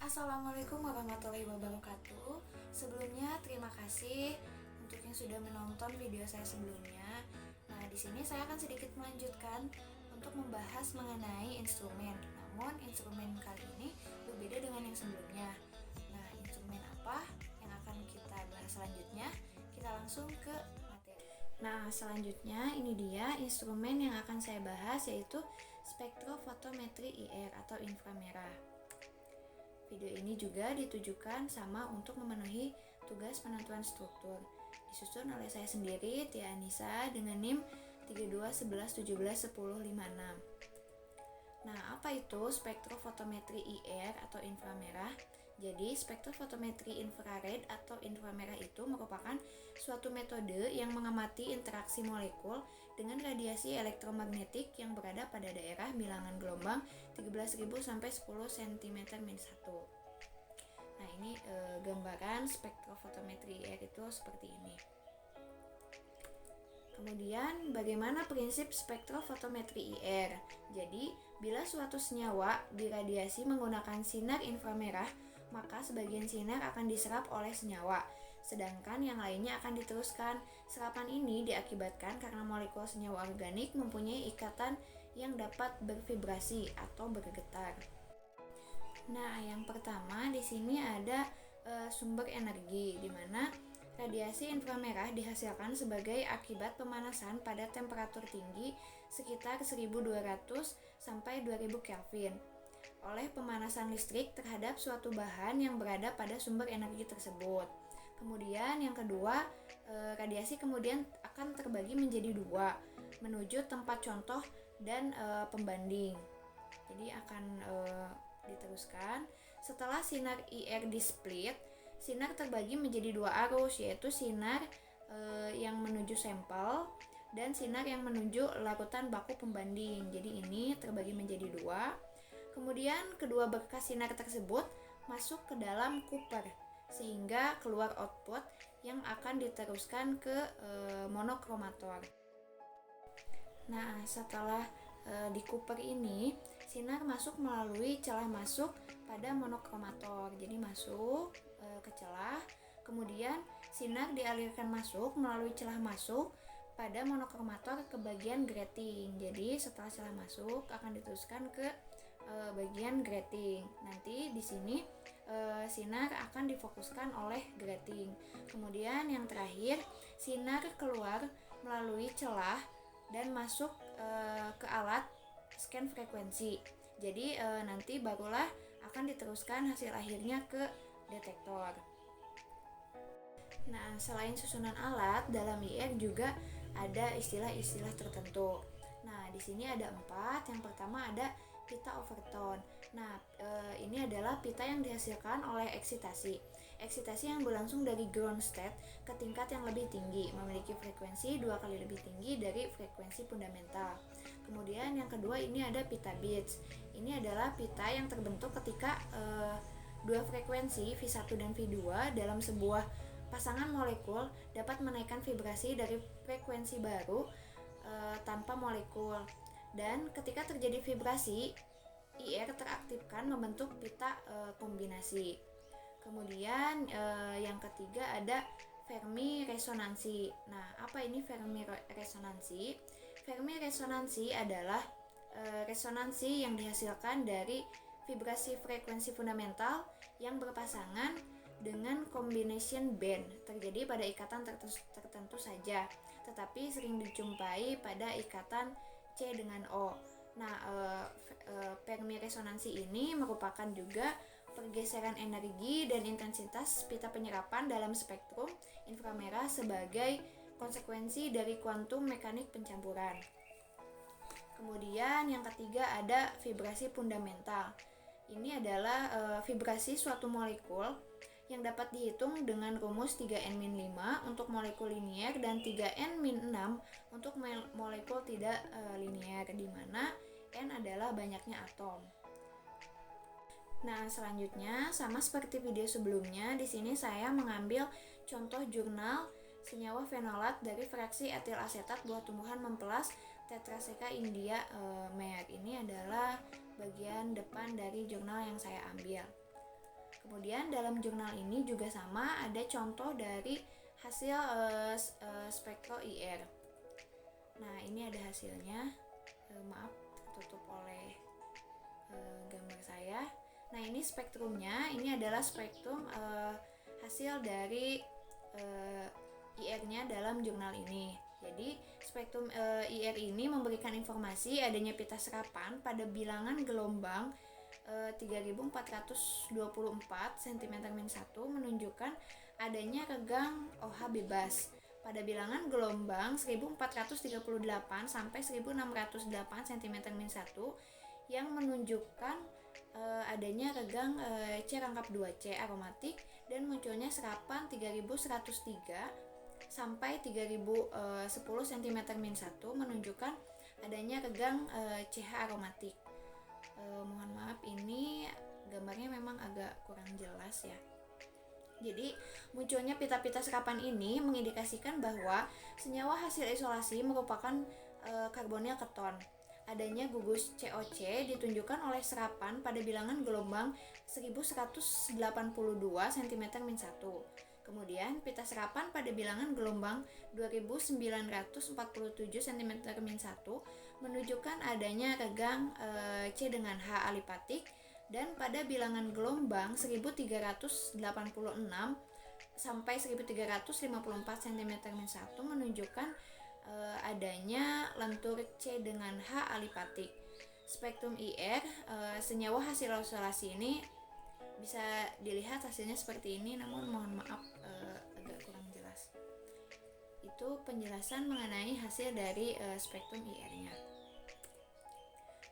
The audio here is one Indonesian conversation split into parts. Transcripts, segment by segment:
Assalamualaikum warahmatullahi wabarakatuh. Sebelumnya terima kasih untuk yang sudah menonton video saya sebelumnya. Nah, di sini saya akan sedikit melanjutkan untuk membahas mengenai instrumen. Namun instrumen kali ini berbeda dengan yang sebelumnya. Nah, instrumen apa yang akan kita bahas selanjutnya? Kita langsung ke materi. Nah, selanjutnya ini dia instrumen yang akan saya bahas, yaitu spektrofotometri IR atau inframerah. Video ini juga ditujukan sama untuk memenuhi tugas penentuan struktur. Disusun oleh saya sendiri, Tia Anissa, dengan NIM 3211171056. Nah, apa itu spektrofotometri IR atau inframerah? Jadi, spektrofotometri infrared atau inframerah itu merupakan suatu metode yang mengamati interaksi molekul dengan radiasi elektromagnetik yang berada pada daerah bilangan gelombang 13.000 sampai 10 cm-1. Nah, ini gambaran spektrofotometri IR itu seperti ini. Kemudian, bagaimana prinsip spektrofotometri IR? Jadi, bila suatu senyawa diradiasi menggunakan sinar inframerah, maka sebagian sinar akan diserap oleh senyawa, sedangkan yang lainnya akan diteruskan. Serapan ini diakibatkan karena molekul senyawa organik mempunyai ikatan yang dapat bervibrasi atau bergetar. Nah, yang pertama di sini ada sumber energi, di mana radiasi inframerah dihasilkan sebagai akibat pemanasan pada temperatur tinggi sekitar 1200 sampai 2000 Kelvin oleh pemanasan listrik terhadap suatu bahan yang berada pada sumber energi tersebut. Kemudian yang kedua, radiasi kemudian akan terbagi menjadi dua, menuju tempat contoh dan pembanding. Jadi akan diteruskan. Setelah sinar IR di-split, sinar terbagi menjadi dua arus, yaitu sinar yang menuju sampel dan sinar yang menuju larutan baku pembanding. Jadi ini terbagi menjadi dua. Kemudian kedua berkas sinar tersebut masuk ke dalam Cooper sehingga keluar output yang akan diteruskan ke monokromator. Nah, setelah di Cooper ini sinar masuk melalui celah masuk pada monokromator. Jadi masuk ke celah, kemudian sinar dialirkan masuk melalui celah masuk pada monokromator ke bagian grating. Jadi setelah celah masuk akan diteruskan ke bagian grating. Nanti di sini sinar akan difokuskan oleh grating. Kemudian yang terakhir, sinar keluar melalui celah dan masuk ke alat scan frekuensi. Jadi nanti barulah akan diteruskan hasil akhirnya ke detektor. Nah, selain susunan alat, dalam IR juga ada istilah-istilah tertentu. Nah, di sini ada 4. Yang pertama ada pita overtone. Nah, ini adalah pita yang dihasilkan oleh eksitasi. Eksitasi yang berlangsung dari ground state ke tingkat yang lebih tinggi, memiliki frekuensi 2 kali lebih tinggi dari frekuensi fundamental. Kemudian yang kedua ini ada pita beats. Ini adalah pita yang terbentuk ketika dua frekuensi V1 dan V2 dalam sebuah pasangan molekul dapat menaikkan vibrasi dari frekuensi baru tanpa molekul. Dan ketika terjadi vibrasi, IR teraktifkan membentuk pita kombinasi. Kemudian yang ketiga ada Fermi resonansi. Nah, apa ini Fermi resonansi? Fermi resonansi adalah resonansi yang dihasilkan dari vibrasi frekuensi fundamental yang berpasangan dengan combination band terjadi pada ikatan tertentu saja, tetapi sering dijumpai pada ikatan C dengan O. Nah, Fermi resonansi ini merupakan juga pergeseran energi dan intensitas pita penyerapan dalam spektrum inframerah sebagai konsekuensi dari kuantum mekanik pencampuran. Kemudian yang ketiga ada vibrasi fundamental. Ini adalah vibrasi suatu molekul yang dapat dihitung dengan rumus 3n-5 untuk molekul linier dan 3n-6 untuk molekul tidak linier, di mana n adalah banyaknya atom. Nah, selanjutnya sama seperti video sebelumnya, di sini saya mengambil contoh jurnal senyawa fenolat dari fraksi etil asetat buah tumbuhan mempelas Tetraseca India Mer. Ini adalah bagian depan dari jurnal yang saya ambil. Kemudian dalam jurnal ini juga sama, ada contoh dari hasil spektro IR. Nah, ini ada hasilnya. Maaf, tertutup oleh gambar saya. Nah, ini spektrumnya. Ini adalah spektrum hasil dari IR-nya dalam jurnal ini. Jadi, spektrum IR ini memberikan informasi adanya pita serapan pada bilangan gelombang 3424 cm-1 menunjukkan adanya regang OH bebas pada bilangan gelombang 1438 sampai 1608 cm-1 yang menunjukkan adanya regang C rangkap 2C aromatik dan munculnya serapan 3103 sampai 3010 cm-1 menunjukkan adanya regang CH aromatik. Mohon maaf, ini gambarnya memang agak kurang jelas ya. Jadi munculnya pita-pita serapan ini mengindikasikan bahwa senyawa hasil isolasi merupakan karbonil keton. Adanya gugus COC ditunjukkan oleh serapan pada bilangan gelombang 1182 cm-1. Kemudian pita serapan pada bilangan gelombang 2947 cm-1 menunjukkan adanya regang C dengan H alipatik, dan pada bilangan gelombang 1386 sampai 1354 cm-1 menunjukkan adanya lentur C dengan H alipatik. Spektrum IR senyawa hasil isolasi ini bisa dilihat hasilnya seperti ini, namun mohon maaf agak kurang jelas. Itu penjelasan mengenai hasil dari spektrum IR-nya.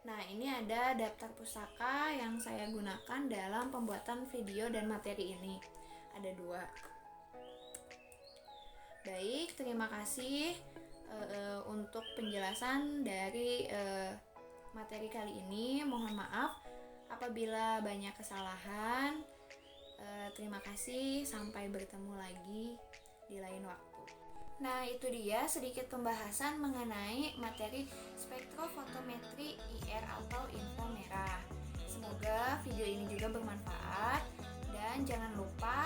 Nah, ini ada daftar pustaka yang saya gunakan dalam pembuatan video dan materi ini. Ada 2. Baik, terima kasih untuk penjelasan dari materi kali ini. Mohon maaf apabila banyak kesalahan. Terima kasih, sampai bertemu lagi di lain waktu. Nah, itu dia sedikit pembahasan mengenai materi spektrofotometri IR atau info merah. Semoga video ini juga bermanfaat, dan jangan lupa